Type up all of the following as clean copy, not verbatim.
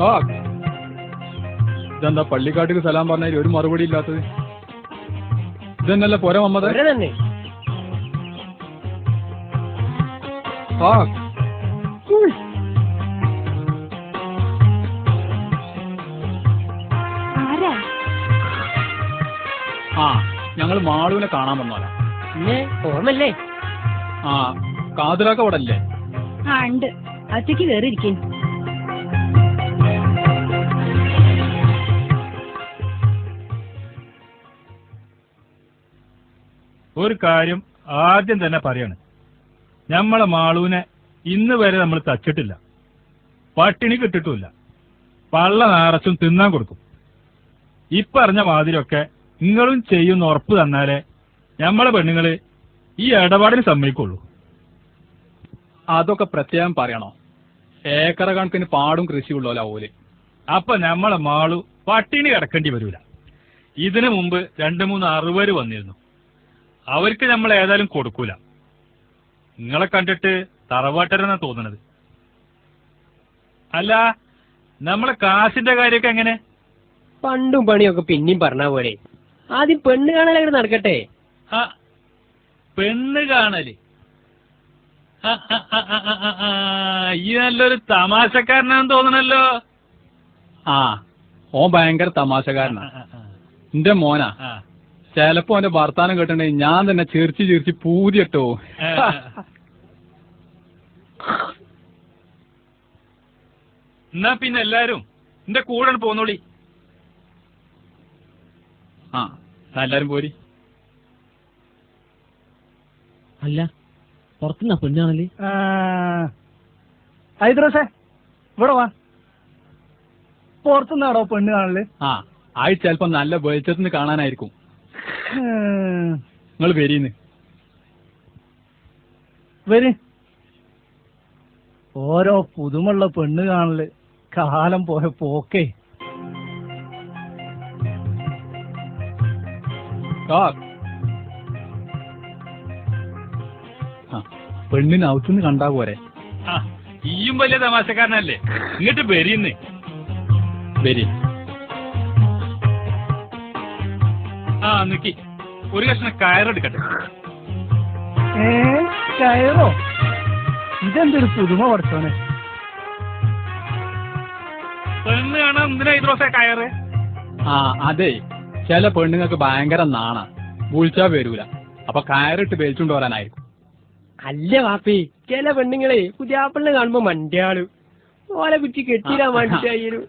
ആ ഇതെന്താ പള്ളിക്കാട്ടിക്ക് സലാം പറഞ്ഞാൽ ഒരു മറുപടി ഇല്ലാത്തത്? ഇതന്നല്ല പോര മമ്മദ്? തന്നെ ആ ഞങ്ങൾ മാളുവിനെ കാണാൻ വന്നോലാ. ഓർമ്മല്ലേ? ആ കാതിരാക്ക അവിടെ അല്ലേ? ആ ഉണ്ട്, അച്ഛക്ക് കയറിയിരിക്കും. ഒരു കാര്യം ആദ്യം തന്നെ പറയാണ്, നമ്മളെ മാളൂനെ ഇന്ന് വരെ നമ്മൾ തച്ചിട്ടില്ല, പട്ടിണി കിട്ടിട്ടുമില്ല. പള്ള നിറച്ചും തിന്നാൻ കൊടുക്കും. ഇപ്പറഞ്ഞ മാതിരിയൊക്കെ നിങ്ങളും ചെയ്യുന്ന ഉറപ്പ് തന്നാലേ നമ്മളെ പെണ്ണുങ്ങള് ഈ ഇടപാടിന് സമ്മതിക്കുള്ളൂ. അതൊക്കെ പ്രത്യേകം പറയണോ? ഏക്കറ കണക്കിന് പാടും കൃഷിയുള്ളോല ഓല്. അപ്പൊ നമ്മളെ മാളു പട്ടിണി കിടക്കേണ്ടി വരൂല. ഇതിനു മുമ്പ് 2-3 60 വന്നിരുന്നു. അവർക്ക് നമ്മൾ ഏതായാലും കൊടുക്കൂല. നിങ്ങളെ കണ്ടിട്ട് തറവാട്ടരെന്നാ തോന്നണത്. അല്ല, നമ്മളെ കാശിന്റെ കാര്യമൊക്കെ എങ്ങനെ? പണ്ടും പണിയൊക്കെ പിന്നെയും പറഞ്ഞ പോലെ ആദ്യം പെണ്ണ് കാണലൊക്കെ നടക്കട്ടെ. ആ പെണ്ണ് കാണല്? ഈ നല്ലൊരു തമാശക്കാരനാന്ന് തോന്നണല്ലോ. ആ ഓൻ ഭയങ്കര തമാശക്കാരനാ. എന്റെ മോനാ. ചിലപ്പോ അവന്റെ വർത്താനം കേട്ടിട്ടുണ്ടെങ്കിൽ ഞാൻ തന്നെ ചിരിച്ച് പൂതിട്ടോ. എന്നാ പിന്നെ എല്ലാരും എന്റെ കൂടെ പോന്നോളി. ആ എല്ലാരും പോരി. അല്ല, പുറത്തുനിന്നാ പെണ്ണാണല്ലേ? ഹൈദ്രസേ ഇവിടെ വാ. പുറത്തുനിന്നാടോ പെണ്ണ് കാണല്? ആ ആയി ചിലപ്പോ നല്ല വെളിച്ചത്തിന് കാണാനായിരിക്കും. നിങ്ങൾ വരീന്ന് വര്. ഓരോ പുതുമുള്ള പെണ്ണ് കാണല് കാലം പോയ പോക്കേ. പെണ്ണിന് ഔത്തുനിന്ന് കണ്ടാ പോരെ? ഈയും വലിയ തമാശക്കാരനല്ലേ. ഇങ്ങോട്ട് വരീന്ന്. വരി. ആ നിക്കി, ഒരു കഷ്ണം കയറെടുക്കട്ടെ. കയറോ? ഇതെന്തൊരു പുതുമ പഠിച്ചോനെ. പെണ്ണ് കാണാൻ എന്തിനാ ഇദ്രോസേ കയറ്? ആ അതെ, ചില പെണ്ണുങ്ങൾക്ക് ഭയങ്കര നാണ, വിളിച്ചാ വരൂല. അപ്പൊ കയറിട്ട് വലിച്ചുകൊണ്ട് വരാനായിരിക്കും. അല്ല വാപ്പി, ചില പെണ്ണുങ്ങളെ പുതിയാപ്പിളിനെ കാണുമ്പോ മണ്ടിയാളു ഓലെ കുറ്റി കെട്ടിടാ മണ്ടിയായിരുന്നു.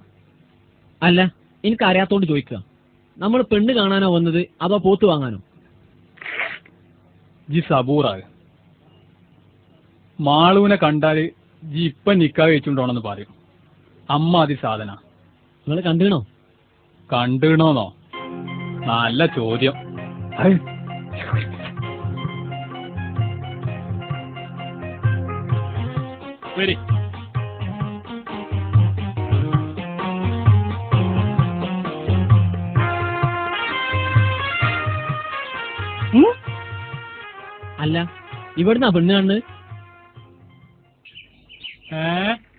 അല്ല, എനിക്കറിയാത്തോണ്ട് ചോദിക്കുക, നമ്മൾ പെണ്ണ് കാണാനോ വന്നത് അതോ പോത്ത് വാങ്ങാനോ? ജി സബൂറാണ്. മാളുവിനെ കണ്ടാല് ജി ഇപ്പൊ നിക്കാഹ് കഴിച്ചുകൊണ്ടോണെന്ന് പറയും. അമ്മ അതി സാധന. നിങ്ങൾ കണ്ടിണോ? കണ്ടിണോന്നോ? നല്ല ചോദ്യം. വരി. അല്ല, ഇവിടുന്നാ പെണ്ണ് കാണുന്നത്?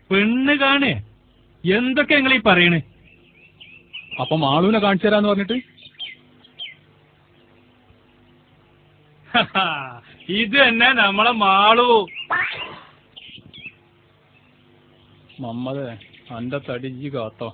പെണ്ണ് കാണേ? എന്തൊക്കെ നിങ്ങൾ ഈ പറയണേ? അപ്പൊ മാളുവിനെ കാണിച്ചു തരാന്ന് പറഞ്ഞിട്ട് ഇത് തന്നെ നമ്മളെ മാളു. മമ്മദേ, അന്റെ തടി ജി കാത്തോ.